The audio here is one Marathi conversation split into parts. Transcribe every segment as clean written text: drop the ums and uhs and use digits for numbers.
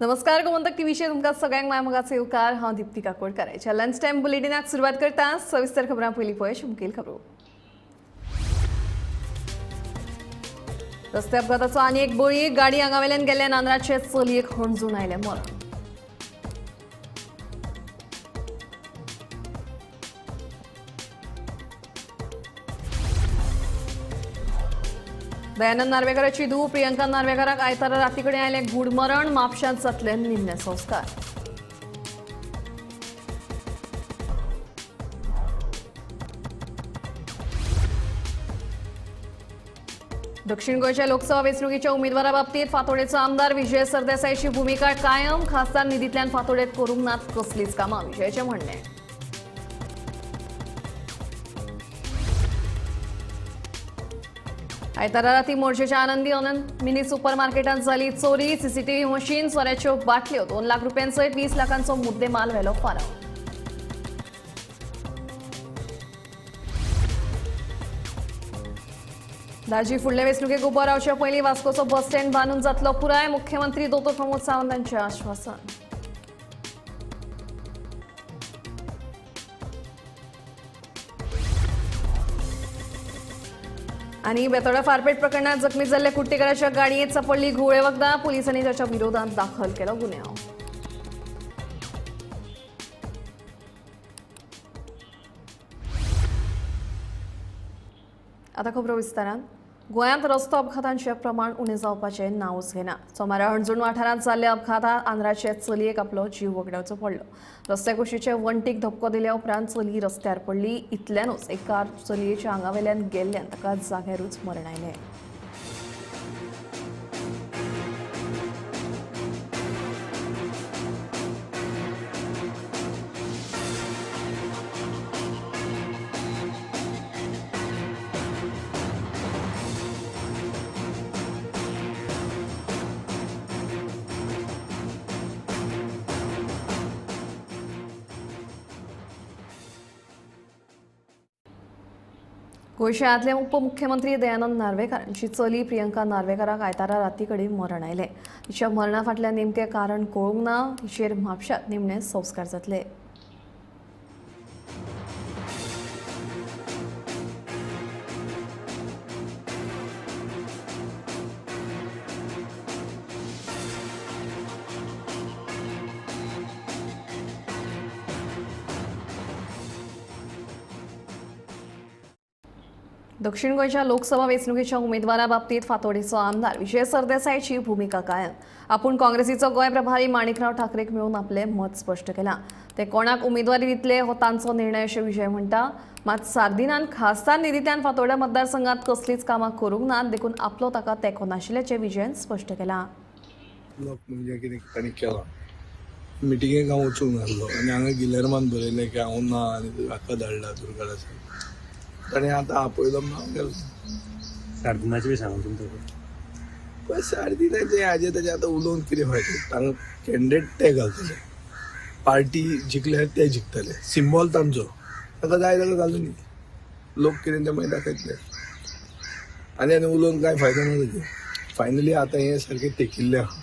नमस्कार गोमंतक टीव्हीचे तुमका सगळ्यांक मायमोगाचे येवकार हांव दीप्ती काकोडकर लंच टाइम बुलेटिनाक सुरवात करता सविस्तर खबरां पयलीं पळय मुखेल खबरो रस्ते अपघाताचो आनी एक बळी गाडी आंगावेल्यान गेल्ल्या नांदराचे चलयेक हणजून आयले मरण दयानंद नार्वेकाराची धूव प्रियंका नार्वेकाराक आयतारा राती कडेन आयले गूढ मरण म्हापशांत जातले निमणे संस्कार दक्षिण गोंयच्या लोकसभा वेंचणुकीच्या उमेदवारा बाबतीत फातोडेचो आमदार विजय सरदेसाईची भूमिका कायम खासदार निधींतल्यान फातोडेर करूंक नात कसलीच कामां विजयचें म्हणणें आयतारा राती मोर्जेच्या आनंदी अनंत मिनी सुपर मार्केटात जाली चोरी सीसीटीव्ही मशीन सोऱ्याच्यो बाटल्यो 2 लाख रुपयांसयत 20 लाखांचो मुद्देमाल व्हेलो फाराव दाजी फुडले वेंचणुकेक उबो रावचे पयलीं वास्कोचो बस स्टँड बांदून जातलो पुराय मुख्यमंत्री दोतोर प्रमोद सावंतांचें आश्वासन आणि बेतोडा फारपेट प्रकरणात जखमी जाल्ल्या कुट्टेकाराच्या गाडयेत सापडली घुवळे वखदां पुलिसांनी त्याच्या विरोधात दाखल केलो गुन्यांव आता खबरो विस्तारान गोंयांत रस्तो अपघातांचें प्रमाण उणें जावपाचें नांवच घेना सोमारा हणजूण वाठारांत जाल्ल्या अपघातांत आंध्राचे चलयेक आपलो जीव वगडावचो पडलो रस्त्या कुशीचे वणटीक धपको दिल्या उपरांत चली रस्त्यार पडली इतल्यानूच एक कार चलयेच्या आंगावेल्यान गेल्ल्यान ताका जाग्यारूच मरण आयलें गोंयचे आदले उपमुख्यमंत्री दयानंद नार्वेकारांची चली प्रियंका नार्वेकाराक आयतारा राती कडेन मरण आयलें तिच्या मरणा फाटल्यान नेमकें कारण कळूंक ना तिचेर म्हापशांत निमणे संस्कार जातले दक्षिण गोंयच्या लोकसभा वेंचणुकीच्या उमेदवारा बाबतीत फातोडेचो आमदार विजय सरदेसाईची भूमिका कायम आपूण काँग्रेसीचो गोंय प्रभारी माणिकराव ठाकरेक मेळून आपले मत स्पश्ट केलां ते कोणाक उमेदवारी दितले हो तांचो निर्णय अशें विजय म्हणटा मात सार्दिनान खासदार निधींतल्यान फातोर्डा मतदारसंघात कसलीच कामां करूंक नात देखून आपलो ताका तेंको नाशिल्ल्याचें विजयन स्पश्ट केलां म्हणजे कितें तांणी केलां मिटिंगेक हांव वचूंक नासलो आनी हांगा गिलेर्मान बरयलें की हांव ना आनी हाका धाडला दुर्गाडा ताणें आतां आपयलो हांव गेलो सार्दिनाचें बी सांगून तुमकां पळय सार्दिनाचें हाजें ताजें आतां उलोवन कितें फायदो तांकां कॅन्डिडेट ते घालतले पार्टी जिखल्यार ते जिखतले सिम्बॉल तांचो ताका जाय जाल्यार घालून लोक कितें तें मागीर दाखयतले आनी उलोवन कांय फायदो ना ताजें फायनली आतां हें सारकें तेकिल्लें आहा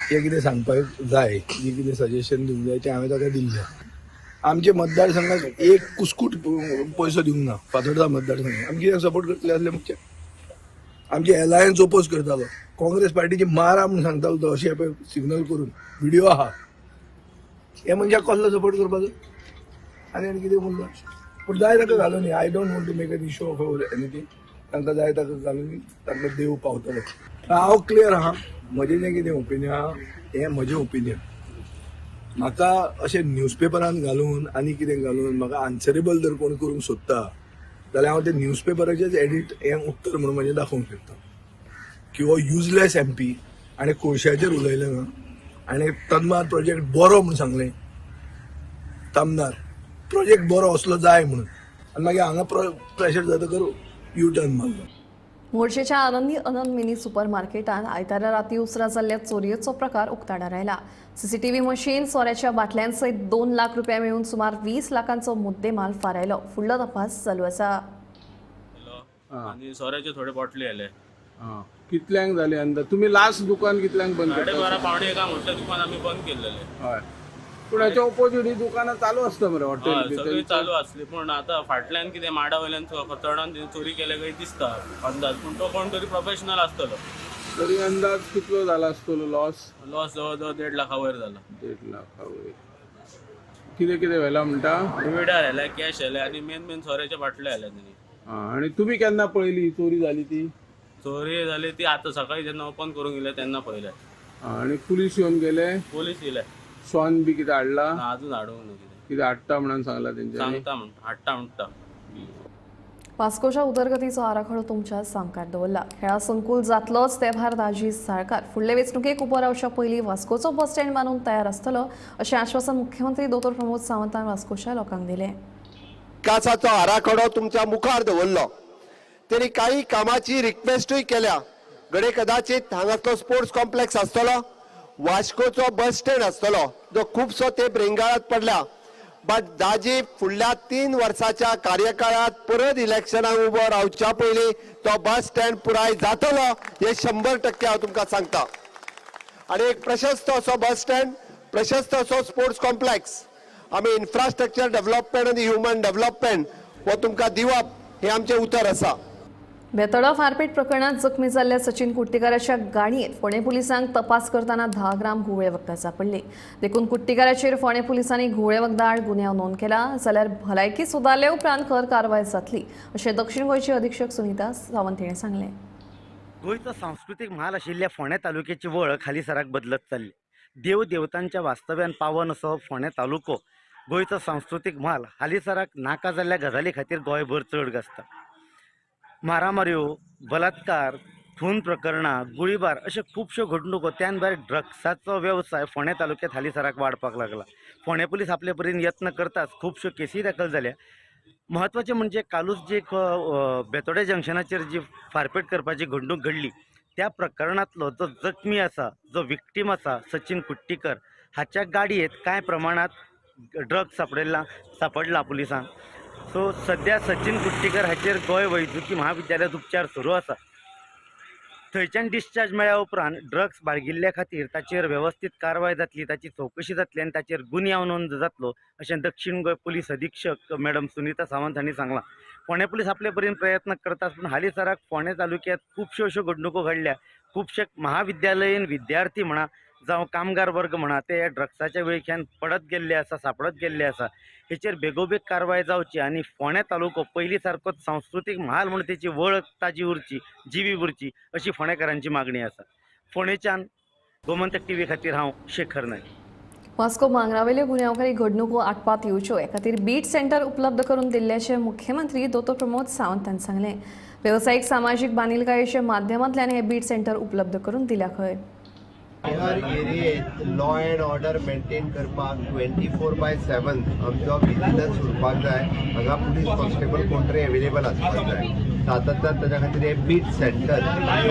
तें कितें सांगपाक जाय जी कितें सजेशन दिवंक जाय तें हांवें ताका दिल्लें आमचे मतदारसंघाक एक कुस्कूट पयसो दिवंक ना फातोर्डा मतदारसंघ आमी कित्याक सपोर्ट करतले असले मुख्य आमचे एलायन्स ओपोज करतालो काँग्रेस पार्टीची मारा म्हूण सांगतालो तो अशें पळय सिग्नल करून व्हिडिओ आहा हे मनशाक कसलो सपोर्ट करपाचो आनी कितें म्हणलो पूण जाय ताका घालून I don't want to make an issue of anything तांकां जाय ताका घालून तांकां देव पावतलो हांव क्लियर आहा म्हजें जें कितें ओपिनियन आहा हें म्हजें ओपिनियन म्हाका अशें न्यूजपेपरान घालून आनी कितें घालून म्हाका आन्सरेबल जर कोण करूंक सोदता जाल्यार हांव ते न्यूजपेपराचेच एडिट हें उत्तर म्हणून म्हजें दाखोवंक शकता की हो युजलेस MP आनी कोळश्याचेर उलयलें ना आनी तन्मार प्रोजेक्ट बरो म्हूण सांगलें तामदार प्रोजेक्ट बरो असलो जाय म्हणून आनी मागीर हांगा प्रेशर जातकर यू टर्न मारलो मोर्शेच्या आनंदी अनंत मिनी सुपर मार्केटात आयतारा राती उसरा जाल्ल्या चोरयेचो प्रकार उक्ताडार आयला सीसीटीव्ही मशीन सोऱ्याच्या बाटल्यांसयत 2 लाख रुपया मेळून सुमार 20 लाखांचो मुद्देमाल फारायलो फुडलो तपास चालू आसा आणि सोऱ्याचे थोडे बॉटली आले हां कितल्यांक जाले अंदाज तुम्ही लास्ट दुकान कितल्यांक बंद करता 12:30 पावणे एका म्हटलं दुकान आम्ही बंद केलेले. हय पूण हेच्या ऑपोजीट ही दुकानां चालू आसता मरे हय, हॉटेल सगळी चालू असली पण आता फाटल्यान कितें माडा वयल्यान चडान चोरी केले काही दिसता अंदाज. पण तो कोण तरी प्रोफेशनल असतलो. तरी अंदाज कितलो जाला आसतलो लॉस लॉस जवळ 1.5 लाखा वयर झाला. 1.5 लाख वयर कितें कितें व्हेला म्हणटा डिविडर आयला, कॅश आयले आणि मेन सोऱ्याचे बाटले आयले त्यांनी. हां आनी तुमी केन्ना पळयली चोरी जाली ती चोरी झाली ती आता सकाळी जेन्ना ओपन करूंक गेले तेन्ना पळयले. आनी पुलीस येवन गेले पोलीस येयले. श्वान बी कितें हाडला अजून हाडूंक ना कितें कितें हाडटा म्हणून सांगला तेंच्यांनी सांगता म्हणटा हाडटा म्हणटा. वास्कोच्या उदरगतीचो आराखडो तुमच्या सामकार दवरला. खेळा संकुल जातलोच ते भायर दाजी साळकार फुडले वेंचणुकेक उबो रावच्या पयलीं वास्कोचो बस स्टँड बांदून तयार आसतलो अशें आश्वासन मुख्यमंत्री दोतोर प्रमोद सावंतान वास्कोच्या लोकांक दिलें. विकासाचो आराखडो तुमच्या मुखार दवरलो. तेणी काही कामाची रिक्वेस्टूय केल्या. घडे कदाचित हांगासलो स्पोर्ट्स कॉम्प्लेक्स आसतलो, वास्कोचो बस स्टँड आसतलो जो खुबसो तेंप रिंगाळत पडला. बट दाजी फुडल्या 3 वर्साच्या कार्यकाळात परत इलेक्शनाक उबो रावच्या पयलीं तो बस स्टँड पुराय जातलो हे 100% हांव तुमकां सांगता. आनी एक प्रशस्त असो बस स्टँड, प्रशस्त असो स्पोर्ट्स कॉम्प्लेक्स आमी इन्फ्रास्ट्रक्चर डेव्हलपमेंट आनी ह्युमन डेव्हलपमेंट हो तुमकां दिवप हे आमचें उतर आसा. बेतोडा फारपेट प्रकरणात जखमी जाल्ल्या सचिन कुट्टीकाराच्या गाडयेत फोंडे पुलिसांक तपास करताना 10 ग्राम घुवळे वखदां सापडली. देखून कुट्टीकाराचेर फोंडे पुलिसांनी घुवळे वखदां गुन्यांव नोंद केला जाल्यार भलायकी सुदारले उपरांत खर कारवाय जातली अशें दक्षिण गोंयचे अधीक्षक सुनीता सावंत हाणें सांगलें. गोंयचो सांस्कृतीक म्हाल आशिल्ल्या फोंडे तालुक्याची वळख हालीसराक बदलत चल्ली. देव देवतांच्या वास्तव्यान पावन असो फोंडे तालुको गोंयचो सांस्कृतीक म्हाल हालीसराक नाका जाल्ल्या गजाली खातीर गोंयभर चड गाजता. मारामाऱ्यो, बलात्कार, खून प्रकरणां, गुळीबार अश्यो खुबश्यो घडणुको त्यान भायर ड्रग्साचो वेवसाय फोंडे तालुक्यांत हालीसराक वाडपाक लागला. फोंडे पुलीस आपले परीन यत्न करताच खुबश्यो केसी दाखल जाल्या. महत्वाचें म्हणजे कालूच जी बेतोडे जंक्शनाचेर जी फारपेट करपाची घडणूक घडली त्या प्रकरणांतलो जो जखमी आसा, जो विक्टीम आसा सचिन कुट्टीकर हाच्या गाडयेंत कांय प्रमाणात ड्रग्स सापडला पुलिसांक. सो सध्या सचिन कुट्टीकर हाचेर गोंय वैजकी महाविद्यालयात उपचार सुरू आसा. थंयच्यान डिस्चार्ज मेळ्ळ्या उपरांत ड्रग्स बाळगिल्ल्या खातीर ताचेर वेवस्थीत कारवाय जातली, ताची चवकशी जातली आनी ताचेर गुन्यांव नोंद जातलो अशें दक्षिण गोंय पुलीस अधीक्षक मॅडम सुनीता सावंत हांणी सांगलां. फोंडे पुलीस आपले परीन प्रयत्न करतात पूण हालीसराक फोंडे तालुक्यांत खुबश्यो अश्यो घडणुको घडल्या. खुबशे महाविद्यालयीन विद्यार्थी म्हणा जावं कामगार वर्ग म्हणा ते ह्या ड्रग्साच्या वेळख्यान पडत गेल्ले आसा, सापडत गेल्ले आसा. हेचेर बेगोबेग कारवाय जावची आनी फोंडे तालुको पयलीं सारकोच सांस्कृतीक म्हाल म्हणून तेची वळख ताजी उरची, जिवी उरची अशी फोंडेकारांची मागणी आसा. फोंडेच्यान गोमंतक टीव्ही खातीर हांव शेखर नायक. वास्को भांगरावेल्यो गुन्यांवकारी घडणुको आटपात येवच्यो हे खातीर बीट सेंटर उपलब्ध करून दिल्ल्याचें मुख्यमंत्री दोतोर प्रमोद सावंत हांणी सांगलें. वेवसायीक सामाजीक बांदिलकायेच्या माध्यमांतल्यान हे बीट सेंटर उपलब्ध करून दिल्या खंय. हर एरियेत लॉ अँड ऑर्डर मेंटेन करपाक 24/7 आमचो विजिलन्स उरपाक जाय. हांगा पुलीस कॉन्स्टेबल कोण तरी अवेलेबल आसपाक जाय. सातत्यान ताच्या खातीर हे बीट सेंटर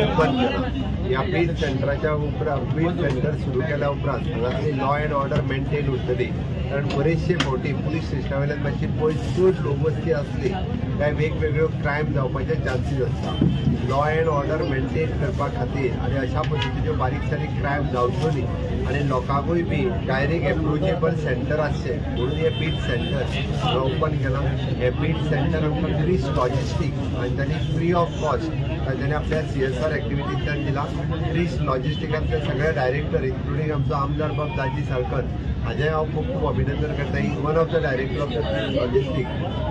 ओपन केला. ह्या बीट सेंटराच्या उपरांत बीट सेंटर सुरू केल्या उपरांत हांगासली लॉ अँड ऑर्डर मेंटेन उरतली. कारण बरेचशे फावटी पुलीस स्टेशना वयल्यान मातशी पयस चड लोकवस्ती आसली काय वेगवेगळ्यो क्रायम जावपाचे चान्सीस आसता. लॉ अँड ऑर्डर मेंटेन करपा खातीर आनी अशा पद्दतीच्यो बारीक सारीक क्रायम जावच्यो न्ही आनी लोकांकूय बी डायरेक्ट एप्रोचेबल सेंटर आसचें म्हणून हे बीट सेंटर ओपन केलां. हे बीट सेंटर आमकां क्रिस लॉजिस्टीक आनी तांणी फ्री ऑफ कॉस्ट तांणी आपल्या CSR एक्टिविटींतल्यान दिला. क्रिस लॉजिस्टिकांतले सगळे डायरेक्टर इन्क्लुडींग आमचो आमदार बाब दाजी साळकर हाजें हांव खूब खूब अभिनंदन करता. He one of the director of the Kris logistic.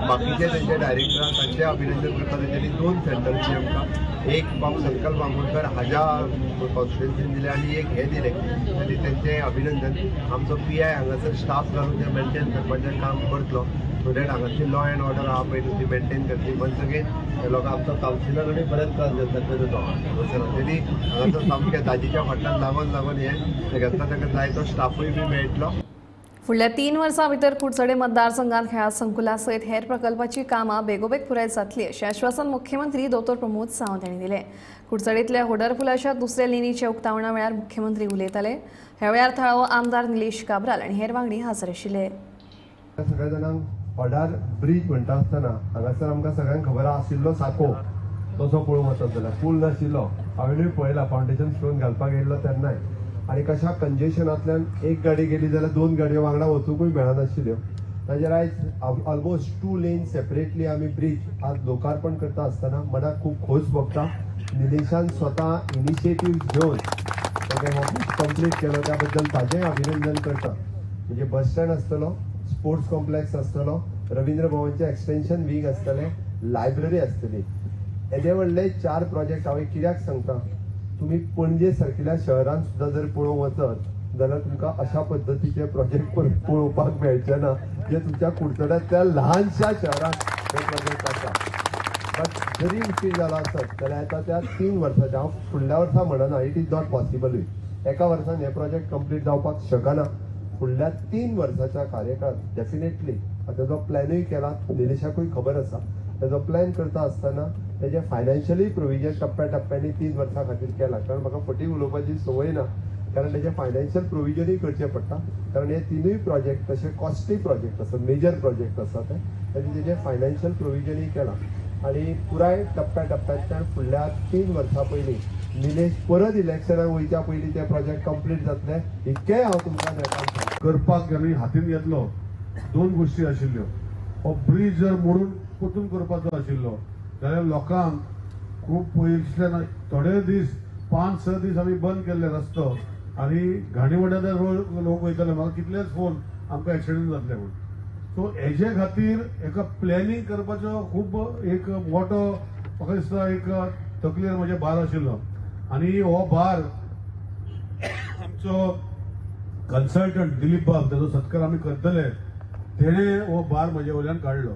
बाकीचे तेंचे डायरेक्टर तांचें अभिनंदन करता. तेंच्यांनी 2 सेंटरची आमकां एक बाब संकल्प बांबोळकर हाज्या कॉन्स्टिट्युएन्सीन दिले आनी एक हे दिले आनी तेंचें अभिनंदन. आमचो PI हांगासर स्टाफ घालून तें मेंटेन करपाचें काम करतलो सो दॅट हांगाची लॉ अँड ऑर्डर आहा पळय ती मेंटेन करतली. वन्स अगेन हे लोक आमचो कावन्सिलरांनी बरेच त्रास जाता तो तेणी हांगासर सामकें दाजीच्या फाटल्यान लागून हें घेतला. ताका जाय तो स्टाफूय बी मेळटलो. फुडल्या 3 वर्सां भितर कुडचडे मतदारसंघात खेळा संकुला सयत हेर प्रकल्पाची कामां बेगोबेग पुराय जातली अशें आश्वासन मुख्यमंत्री दोतोर प्रमोद सावंत हांणी दिलें. कुडचडेंतल्या होडर पुलाच्या दुसऱ्या लिनीच्या उक्तावणा वेळार मुख्यमंत्री उलयताले. ह्या वेळार थळावो आमदार निलेश काब्राल आनी हेर वांगडी हाजीर आशिल्ले. सगळ्या जाणांक होडार ब्रीज म्हणटा आसतना हांगासर आमकां सगळ्यांक खबर आशिल्लो साको तसो पळोवंक वचत जाल्यार पूल नाशिल्लो हांवेंय पळयला फावंडेशन स्टोन घालपाक येयल्लो तेन्नाय आनी कशा कंजेशनांतल्यान एक गाडी गेली जाल्यार दोन गाडयो वांगडा वचूंकूय मेळनाशिल्ल्यो. ताजेर आयज ऑलमोस्ट 2 लेन सेपरेटली आमी ब्रिज आज लोकार्पण करता आसतना मनाक खूब खोस भोगता. निलेशान स्वता इनिशिएटीव्ह घेवन तें ऑफिस कंप्लीट केलो त्या बद्दल ताजेंय अभिनंदन करता. म्हणजे बस स्टँड आसतलो, स्पोर्ट्स कॉम्प्लेक्स आसतलो, रवींद्र भवनचें एक्सटेन्शन विंग आसतलें, लायब्ररी आसतली. येदे व्हडले 4 प्रोजेक्ट हांव कित्याक सांगता, तुम्ही पणजे सारकिल्या शहरांत सुद्दां जर पळोवंक वचत जाल्यार तुमकां अशा पद्दतीचे प्रोजेक्ट पळोवपाक मेळचे ना जे तुमच्या कुडचड्यातल्या ल्हानशा शहरांत हे प्रोजेक्ट आसा. बट जरी उशीर जाला आसत जाल्यार येता त्या 3 वर्सांच्या हांव फुडल्या वर्सा म्हणना, इट इज नॉट पॉसिबलूय. एका वर्सान हे प्रोजेक्ट कंप्लीट जावपाक शकना. फुडल्या 3 वर्साच्या कार्यकाळात डेफिनेटली ताजो प्लॅनूय केला, निलेशाकूय खबर आसा. ताजो प्लॅन करता आसतना तेजे फायनान्शियली प्रोविजन टप्प्याटप्प्यांनी 3 वर्सां खातीर केला. कारण म्हाका फटी उलोवपाची संवय ना, कारण तेजे फायनान्शियल प्रोविजनूय करचें पडटा. कारण हे 3य प्रोजेक्ट तशे कॉस्टली प्रोजेक्ट आसात, मेजर प्रोजेक्ट आसा तेजे फायनान्शियल प्रोविजनूय केला. आनी पुराय टप्प्याटप्प्यांतल्यान फुडल्या 3 वर्सां पयलीं निलेश परत इलेक्शनाक वयच्या पयलीं ते प्रोजेक्ट कंप्लीट जातले इतकेंय हांव तुमकां नेटान करपाक आमी हातीन घेतलो. 2 गोश्टी आशिल्ल्यो. हो ब्रिज जर मोडून परतून करपाचो आशिल्लो जाल्यार लोकांक खूब पयसल्यान थोडे दीस 5-6 दीस आमी बंद केल्ले रस्तो आनी घाणीवड्याचे लोक वयताले. म्हाका कितलेच फोन आमकां एक्सिडेंट जातले म्हूण. सो हेजे खातीर एका प्लॅनिंग करपाचो खूब एक मोठो म्हाका दिसता एक तकलेर म्हजे भार आशिल्लो. आनी हो भार आमचो कन्सल्टंट दिलीप बाब, ताजो सत्कार आमी करतले, तेणे हो भार म्हजे वयल्यान काडलो.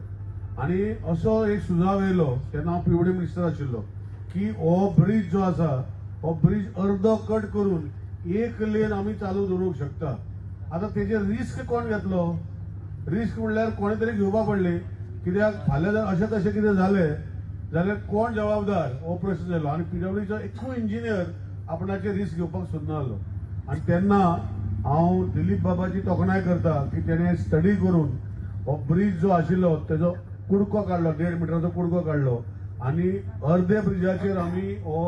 आनी असो एक सुजाव येयलो तेन्ना हांव पीडब्ल्यूडी मिनिस्टर आशिल्लो की हो ब्रिज जो आसा हो ब्रिज अर्दो कट करून 1 लेन आमी चालू दवरूंक शकता. आतां तेजे रिस्क कोण घेतलो? रिस्क म्हणल्यार कोणे तरी घेवपाक पडली. कित्याक फाल्यां जर अशें तशें कितें जालें जाल्यार कोण जबाबदार हो प्रश्न जालो. आनी पीडब्ल्यूडीचो एकूय इंजिनियर आपणाचे रिस्क घेवपाक सोदनासलो. आनी तेन्ना हांव दिलीप बाबाची तोखणाय करता की तेणें स्टडी करून हो ब्रिज जो आशिल्लो तेजो कुडको काडलो, 1.5 मिटराचो कुडको काडलो आनी अर्दे ब्रिजाचेर आमी हो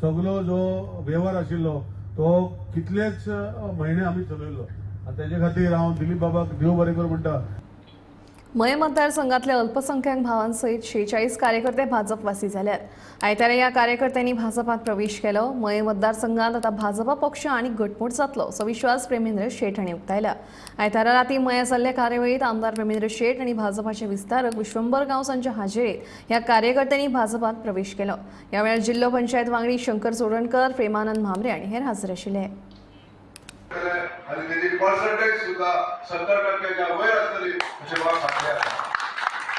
सगळो जो वेव्हार आशिल्लो तो कितलेच म्हयने आमी चलयलो. आनी तेजे खातीर हांव दिलीप बाबाक देव बरें कर म्हणटा. मय मतदारसंघातल्या अल्पसंख्याक भावांसहित 46 कार्यकर्ते भाजपवासी झाल्यात. आयतारा या कार्यकर्त्यांनी भाजपात प्रवेश केलो. मय मतदारसंघात आता भाजपा पक्ष आणि गटमूट जातलो असो विश्वास प्रेमेंद्र शेट हांणी उक्तायला. आयतारा राती मया जाल्ल्या कार्यावळीत आमदार प्रेमेंद्र शेट आणि भाजपाचे विस्तारक विश्वंभर गावसांच्या हाजेरीत ह्या कार्यकर्त्यांनी भाजपात प्रवेश केलो. यावेळी जिल्हा पंचायत वांगडी शंकर चोरणकर, प्रेमानंद भामरे आणि हेर हाजीर आशिल्ले. आणि त्याची पर्सेंटेज सुद्धा 70%च्या वयर असतली अशें म्हाका सांगले आसा.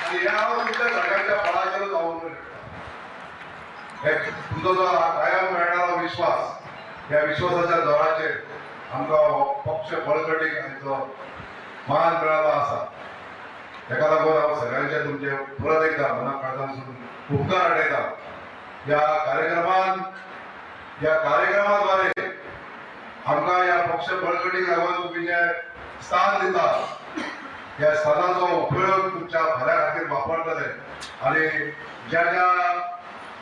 आनी ह्या तुमच्या सगळ्यांच्या फळाचेर जावन तुमचो जो कायम मेळणारो विश्वास, ह्या विश्वासाच्या जोराचेर आमकां हो पक्ष बळकटी हाचो मान मेळ्ळो आसा. तेका लागून हांव सगळ्यांचे तुमचे परत एकदा मना काळजांसून उपकार आठयता. ह्या कार्यक्रमाद्वारे आमकां ह्या पक्ष बळकटीक लागून तुम्ही जे स्थान दिता ह्या स्थानाचो उपयोग तुमच्या भल्या खातीर वापरतले आनी ज्या ज्या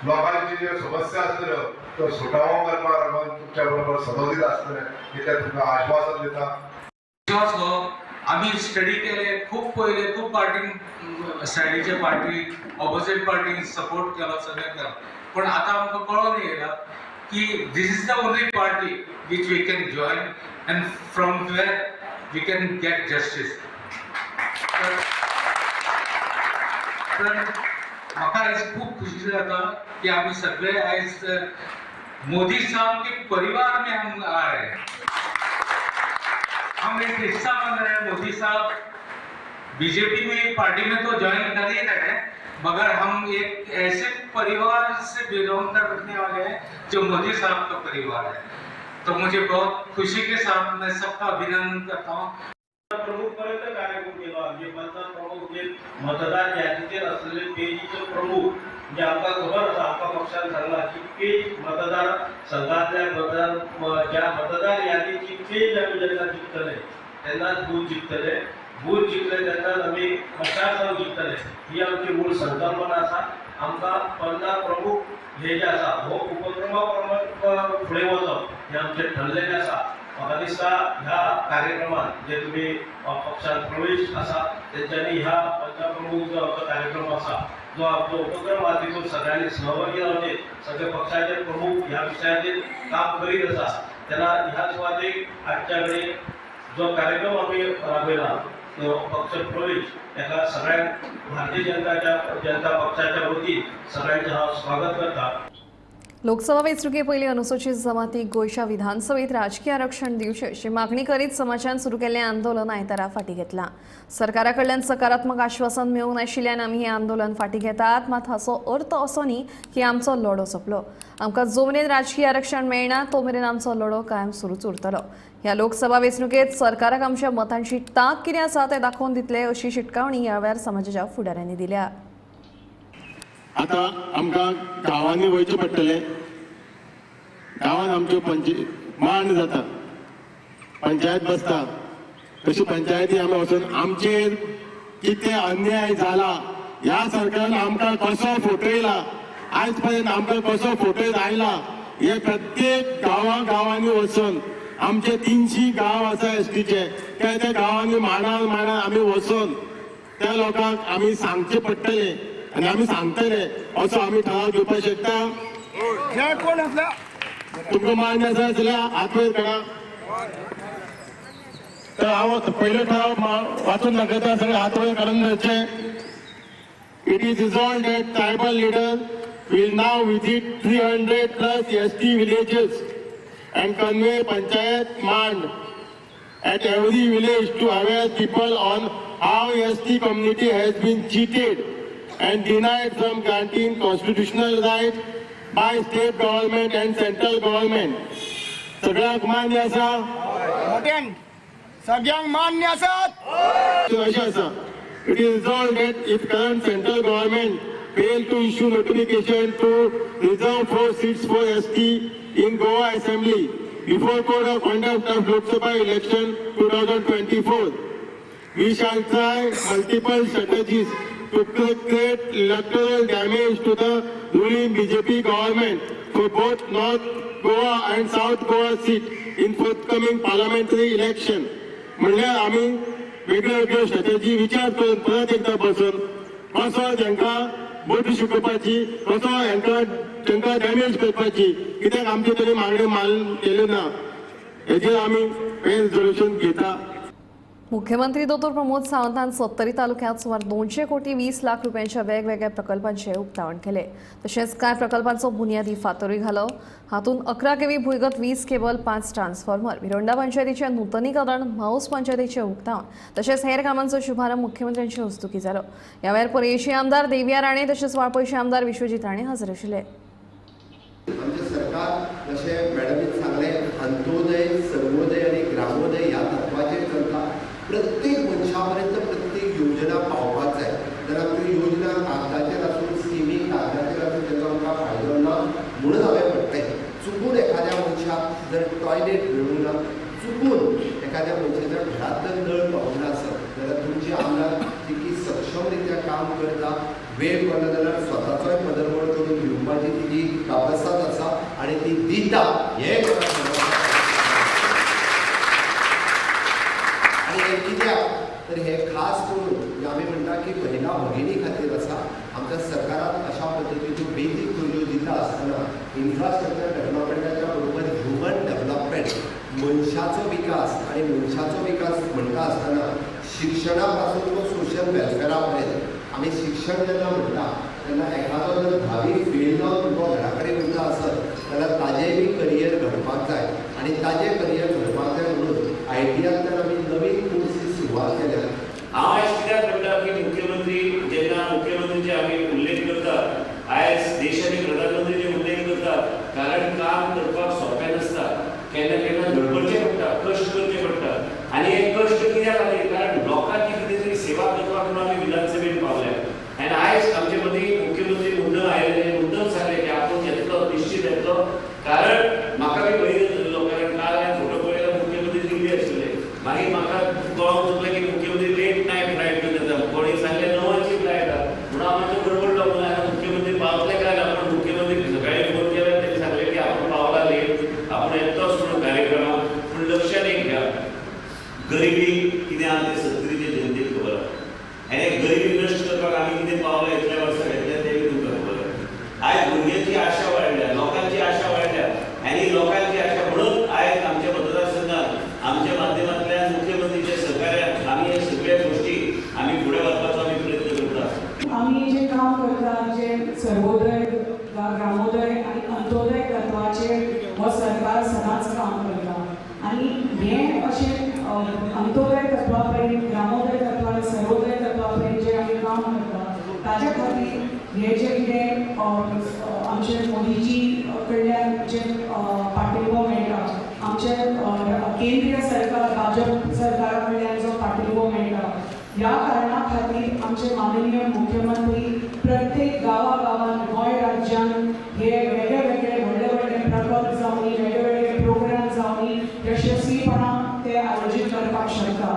लोकांची ज्यो समस्या आसतल्यो त्यो सुटावो करपाक लागून तुमच्या बरोबर सदोदीत आसतले हे तुमकां आश्वासन दिता. विश्वास हो आम्ही स्टडी केले. खूप पहिले खूप पार्टी सायडीचे पार्टी ऑपोजिट पार्टी सपोर्ट केलो सगळें केलो. पण आता आमकां कळून येयला कि this is the only party which we can join and from where we can get justice. तर म्हाका आयज खूब खुशी जाता की आमी सगळे आयज मोदी साहब के परिवार में हम आ रहे हैं. हम एक हिस्सा बन रहे हैं. मोदी साहब बीजेपी में एक पार्टी में तो ज्वाइन कर ही रहे हैं मगर हम एक ऐसे परिवार से बिलोंग करने वाले हैं जो मोदी साहब का परिवार है. तो मुझे बहुत खुशी के साथ मैं सबका अभिनंदन करता हूँ. प्रमुख पर्यंत कार्यक्रम केला. म्हणजे पंचायत प्रमुख जे मतदार यादीचेर असलेले पेजीचे प्रमुख म्हणजे आमकां खबर आसा, आमकां पक्षान सांगला की पेज मतदार संघातल्या ज्या मतदार यादीची पेज आमी जेन्ना जिखतले तेन्नाच बूथ जिखतले. बूथ जिखले तेन्नाच आमी मतदारसंघ जिखतले. ही आमची मूळ संकल्पना आसा. आमकां 15 प्रमुख हे जे आसा हो उपक्रमा प्रमाण फुडें वचप हे आमचें ठरलेलें आसा. म्हाका दिसता ह्या कार्यक्रमात जे तुम्ही पक्षात प्रवेश आसा तेंच्यांनी ह्या पंचप्रमुख जो आमचो कार्यक्रम आसा जो आमचो उपक्रम आसा तितून सगळ्यांनी सहभागी जावचे. सगळे पक्षाचे प्रमुख ह्या विशयाचेर काम करीत आसा तेन्ना ह्या सुवातेक आजच्या घडये जो कार्यक्रम आमी राबयला तो पक्ष प्रवेश ताका सगळ्यांक भारतीय जनता पक्षाच्या वतीन सगळ्यांचें हांव स्वागत करता. लोकसभा वेंचणुके पयलीं अनुसूचित जमातीक गोंयच्या विधानसभेत राजकीय आरक्षण दिवचें अशी मागणी करीत समाजान सुरू केल्लें आंदोलन आयतारा फाटीं घेतलां. सरकारा कडल्यान सकारात्मक आश्वासन मेळूंक नाशिल्ल्यान आमी हें आंदोलन फाटीं घेतात. मात हाचो अर्थ असो न्ही की आमचो लढो सोंपलो. आमकां जो मेरेन राजकीय आरक्षण मेळना तो मेरेन आमचो लढो कायम सुरूच उरतलो. ह्या लोकसभा वेंचणुकेत सरकाराक आमच्या मतांची तांक कितें आसा तें दाखोवन दितले अशी शिटकावणी ह्या वेळार समाजाच्या फुडाऱ्यांनी दिल्या. आता आमकां गांवांनी वयचें पडटलें. गांवांत आमच्यो मांड जाता, पंचायत बसता. तशी पंचायती आमी वचून आमचेर कितें अन्याय जाला, ह्या सरकारान आमकां कसो फटयला, आयज पर्यंत आमकां कसो फटयत आयला, हे प्रत्येक गांवांनी वचून आमचे 300 गांव आसा एसटीचे त्या गांवांनी मांडान आमी वचून त्या लोकांक आमी सांगचें पडटलें आनी आमी सांगतले असो आमी ठराव घेवपाक शकता. तुमकां मान्य आसा जाल्यार हात वयर करा. तर हांव पयलो ठराव वाचून दाखयता, सगळे हात वयर काडून धरचे. It is resolved that tribal leaders will now visit 300+ ST villages and convey Panchayat Mand at every village to aware people on how ST community has been cheated and denied from granting constitutional rights by state government and central government. सगळ्यांक मान्य आसा? सगळ्यांक मान्य आसात? अशें आसा. It is resolved that if current central government fail to issue notification to reserve 4 seats for ST in Goa Assembly before code of conduct of Lok Sabha election 2024, we shall try multiple strategies to create electoral damage to the ruling BJP government for both North Goa and South Goa seat in forthcoming parliamentary election. म्हणल्यार आमी वेगळ्यो स्ट्रॅटेजी विचार करून परत एकदा बसून कसो तांकां बोटी शिकोवपाची, कसो तांकां डॅमेज करपाची, कित्याक आमचे तरी मागणी मान केल्यो ना, हेजेर आमी रेजोल्युशन घेता. मुख्यमंत्री दोतोर प्रमोद सावंतान सत्तरी तालुक्यांत सुमार 200 कोटी 20 लाख रुपयांच्या वेगवेगळ्या प्रकल्पांचे उक्तावण केले. तशेंच कांय प्रकल्पांचो बुन्यादी फातरूय घालो. हातूंत 11 केवी भुंयगत वीज केबल, 5 ट्रान्सफॉर्मर, भिरोंडा पंचायतीचें नूतनीकरण, माऊस पंचायतीचें उक्तावण तशेंच हेर कामांचो शुभारंभ मुख्यमंत्र्यांचे हस्तुकी जालो. ह्या वेळार पर्येशी आमदार देविया राणे तशेंच वाळपयचे आमदार विश्वजीत राणे हाजीर आशिल्ले. आमचे सरकार जशें मॅडमीन सांगलें अंत्योदय, सर्वोदय आणि ग्रामोदय ह्या तत्वाचेर चलता. प्रत्येक मनशा पर्यंत प्रत्येक योजना पावपाक जाय. जर आमच्यो योजना कागदाचेर आसून स्किमी कागदाचेर आसून ताचो आमकां फायदो ना म्हणून हांवें म्हटलें चुकून एखाद्या मनशाक जर टॉयलेट मेळूंक ना, चुकून एखाद्या मनशाच्या घरांत जर नळ पावूंक नासत जाल्यार तुमची आमदार तिकी सक्षम रित्या काम करता. वेळ पडला जाल्यार स्वताचोय पदरमोड करून घेवपाची तिची कापासात आसा आनी ती दिता. हें आनी कित्याक तर हे खास करून आमी म्हणटा की महिला भगिनी खातीर आसा. आमच्या सरकारान अशा पद्दतीच्यो बेजीक गरजो दिता आसतना इन्फ्रास्ट्रक्चर डेव्हलपमेंटाच्या बरोबर ह्युमन डेव्हलपमेंट, मनशाचो विकास आनी मनशाचो विकास म्हणटा आसतना शिक्षणा पासून तो सोशल वेलफेरा पर्यंत आमी शिक्षण जेन्ना म्हणटा तेन्ना एखादो जर 10वी फेल जावन तो घरा कडेन उरता आसत जाल्यार ताजें बी करियर घडपाक जाय आनी ताजें करियर घडपाक जाय म्हणून आयटीआंतल्यान आमी नवीन कोर्सीस सुरवात केल्या. हांव आयज कित्याक म्हणटा की मुख्यमंत्री जेन्ना मुख्यमंत्रीचे आमी उल्लेख करतात, आयज देशाचे प्रधानमंत्रीचे उल्लेख करतात, कारण काम करपाक सोंपें नासता. केन्ना केन्ना धडपडचें पडटा, कश्ट करचे पडटा आनी हे कश्ट कित्याक जाले कारण लोकांची कितें तरी सेवा करपाक म्हणून आमी विधानसभेन पावल्या. आनी आयज आमचे मदीं मुख्यमंत्री मुद्दम आयिल्ले, मुद्दम सांगले की आपूण येतलो, निश्चित येतलो. कारण म्हाका बी भंय जाल्लो, कारण काल हांवें फोटो पळयलो मुख्यमंत्री दिल्ली आशिल्ले. मागीर म्हाका कळोन चुकलें की मुख्यमंत्री लेट नायट फ्लायट घेवन येता. कोणी सांगलें 9ची फ्लायट आहा म्हणून हांव मातसो गडबडलो. म्हणून मुख्यमंत्री सरकार सदांच काम करता आनी हें अशें अंत्योदय तत्वा पयलीं ग्रामोदय तत्वा आनी सर्वोदय तत्वा पयलीं जें आमी काम करता ताजे खातीर हे जे कितें आमचे मोदीजी कडल्यान जे पाठिंबो मेळटा आमचे केंद्रीय सरकार भाजप सरकारा कडल्यान जो पाठिंबो मेळटा ह्या कारणा खातीर आमचे माननीय मुख्यमंत्री प्रत्येक गांवांत गोंय राज्यान हे वेगळे वेगळे व्हडले व्हडले प्रकल्प जावनी वेगळे वेगळे प्रोग्राम जावनी यशस्वीपणान ते आयोजीत करपाक शकता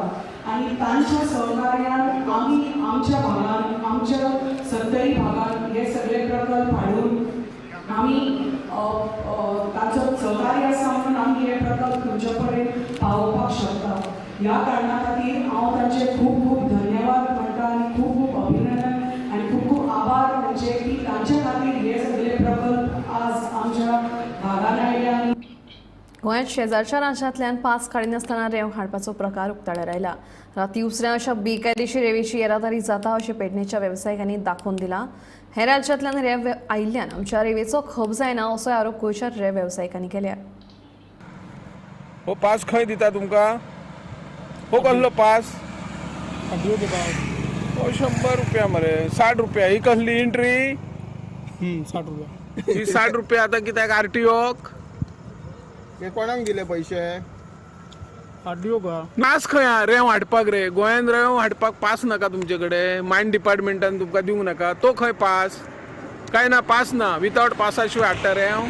आनी तांच्या सहकार्यान आमी आमच्या भागान आमच्या 70 भागान हे सगळे प्रकल्प हाडून आमी तांचो सहकार्य आसा म्हणून आमी हे प्रकल्प तुमचे पर्यंत पावोवपाक शकता ह्या कारणा खातीर हांव तांचे खूब खूब धन्यवाद म्हणटा आनी खूब खूब अभिनंदन आनी खूब खूब आभार म्हणजे की तांचे खातीर हे सगळे प्रकल्प आज आमच्या भागान आयले आनी गोंयांत शेजारच्या राज्यांतल्यान पास काडिनासतना रेंव हाडपाचो प्रकार उक्ताडार आयला. राती उसऱ्या अशा बेकायदेशीर रेंवेची येरादारी जाता अशें पेडणेच्या वेवसायिकांनी दाखोवन दिला. हेर राज्यांतल्यान रेंव आयिल्ल्यान आमच्या रेंवेचो खप जायना असोय आरोप गोंयच्या रेंव वेवसायिकांनी केल्या. हो पास खंय दिता तुमकां? हो कसलो पास? हो 100 रुपया मरे 60 रुपया. ही कसली एंट्री? 60 रुपया. ही 60 रुपया आतां कित्याक आरटीओक? हे कोणाक दिले पैसे? आरटीओ का? नास खंय रेंव हाडपाक रे? गोंयान रेंव हाडपाक पास नाका तुमचे कडेन? मायन डिपार्टमेंटान तुमकां दिवंक नाका? तो खंय पास? काय ना पास ना. विथआउट पासा शिवाय हाडटा रेंव?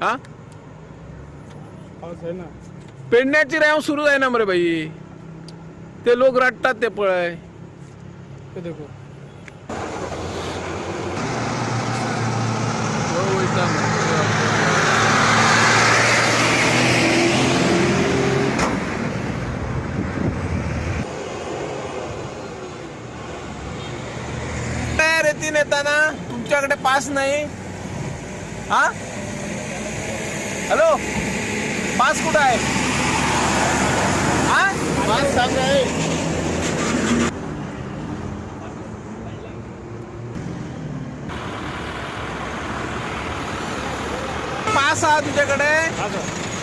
हा? पास आहे ना. पेडण्याची रेंव सुरू जायना मरे बाई. ते लोक रडटात ते पळय. ते देखो. रेतीन येताना तुमच्याकडे पास नाही? हा हॅलो पास कुठं आहे? हा पास सांग रे. पास हा तुझ्याकडे?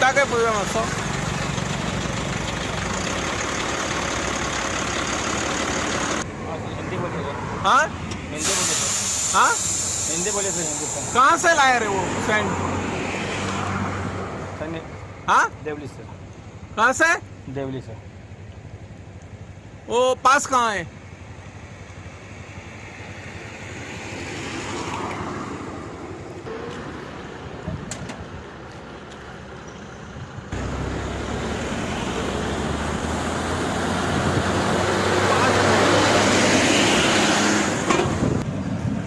काय प्रॉब्लेम असतो? हाँ हाँ हिंदी बोले सर. हिंदी कहाँ से लाए रे वो फ्रेंड? हाँ देवली सर. कहाँ से? देवली सर. वो पास कहाँ है?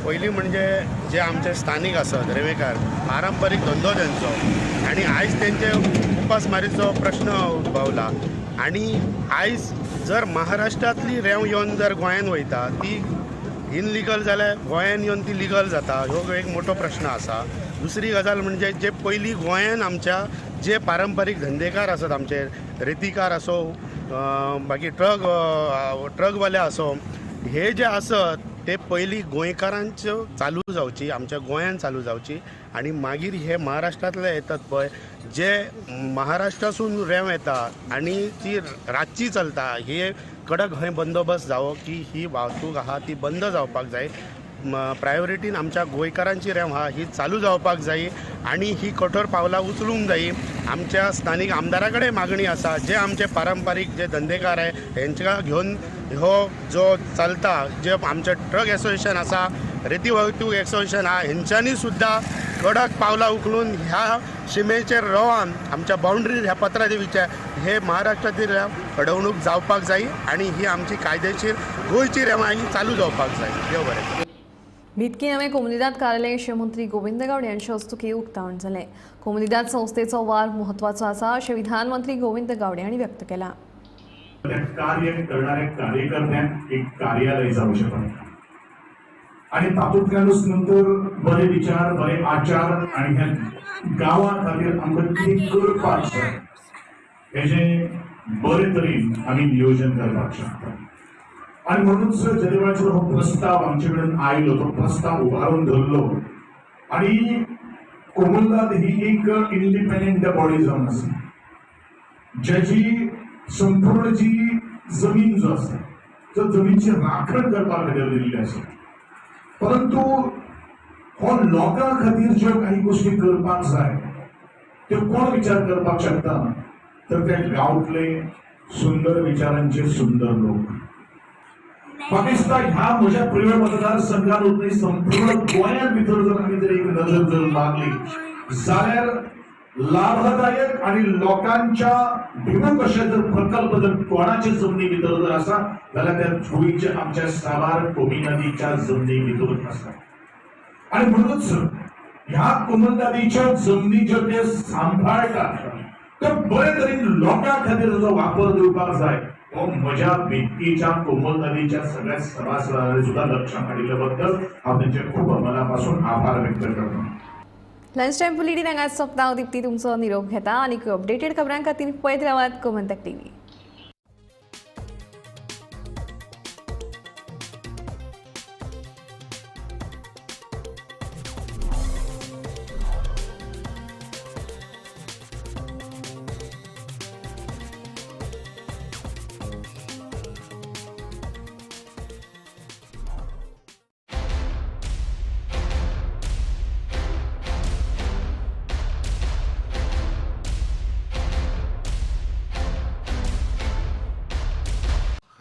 पयलीं म्हणजे जे आमचे स्थानीक आसत रेवेकार पारंपारीक धंदो तेंचो आनी आयज तेंचे उपासमारीचो प्रश्न उद्भवला आनी आयज जर महाराष्ट्रांतली रेंव येवन जर गोंयान वयता ती इनलिगल जाल्यार गोंयान येवन ती लिगल जाता हो एक मोठो प्रश्न आसा. दुसरी गजाल म्हणजे जे पयलीं गोंयान आमच्या जे पारंपारीक धंदेकार आसत आमचे रेतीकार आसो बाकी ट्रकवाले आसो हे जे आसत ते पयलीं गोंयकारांच्यो चालू जावची आमच्या गोंयान चालू जावची आनी मागीर हे महाराष्ट्रांतले येतात पळय जे महाराष्ट्रासून रेंव येता आनी ती रातची चलता हे कडक खंय बंदोबस्त जावो की ही वाहतूक आहा ती बंद जावपाक जाय. प्रायोरिटीन आमच्या गोंयकारांची रेंव आहा ही चालू जावपाक जाय आनी ही कठोर पावलां उचलूंक जाय. आमच्या स्थानीक आमदारा कडेन मागणी आसा जे आमचे पारंपारीक जे धंदेकार आहे हेंच्या घेवन हो जो चलता जे आमचे ट्रक एसोसिएशन आसा रेती वाहतूक एसोसिएशन आहा हेंच्यांनी सुद्दां कडक पावलां उखलून ह्या शिमेचेर रावन आमच्या बाउंड्री ह्या पत्रादेवीच्या हे महाराष्ट्रातील घडवणूक जावपाक जाय आनी ही आमची कायदेशीर गोंयची रेंव ही चालू जावपाक जाय. देव बरें. बितकी नवे कोमुनिदाद कार्यालय मंत्री गोविंद गावडे यांच्या हस्तुकी उक्तावण जालें. कोमुनिदाद संस्थेचो वार म्हत्वाचो आसा अशें विधानमंत्री गोविंद गावडे हांणी व्यक्त केलां. कार्य करणाऱ्या कार्यकर्त्यांक एक कार्यालय जाऊ शकता आणि तातूंतल्यानूच नंतर बरे विचार बरे आचार आणि ह्या गांवा खातीर आमकां कितें करपाक जाय हेजें बरे तरेन आमी नियोजन करपाक शकता. आणि म्हणूनच जेदेवाचो हो प्रस्ताव आमचे कडेन आयलो तो प्रस्ताव उभारून धरलो आणि कोमलनाथ ही एक इंडिपेंडेंट बॉडी जावन आसा ज्याची संपूर्ण जी जमीन जो आसा तो जमीनची राखण करपा खातीर दिल्ली आसा परंतु हो लोकां खातीर ज्यो काही गोष्टी करपाक जाय त्यो कोण विचार करपाक शकता तर ते गांवतले सुंदर विचारांचे सुंदर लोक पाकिस्तान ह्या म्हज्या प्रिय मतदारसंघात न्ही संपूर्ण गोंयांत भितर जर आमी जर एक नजर जर मारली जाल्यार लाभदायक आणि लोकांच्या भिमुख अशे जर प्रकल्प जर कोणाचे जमनी भितर जर आसा जाल्यार त्या गोंयचे आमच्या साबार कोमी नदीच्या जमनी भितरूच आसा आणि म्हणूनच ह्या कोमल नदीच्या जमनी ज्यो ते सांभाळटात तो बरे तरेन लोकां खातीर जो वापर दिवपाक जाय हो म्हज्या बितकीच्या कोमल नदीच्या सगळ्या सभासदांनी सुद्धा लक्षात हाडिल्ल्या हांव त्यांचे खूप मनापासून आभार व्यक्त करतो. लंच टाइम फुली हांगा सोंपता हांव दिप्ती तुमचो निरोप घेता आनी अपडेटेड खबरां खातीर पळयत रावात गोमंतक टीव्ही.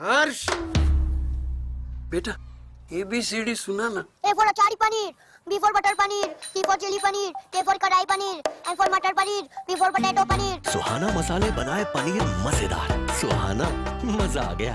हर्ष बेटा ABCD सुना ना. A for achari paneer, B for butter paneer, C for chili paneer, K for kadai paneer, M for matar paneer, P for potato paneer. Suhana मसाले बनाए पनीर मजेदार. सुहाना मजा आ गया.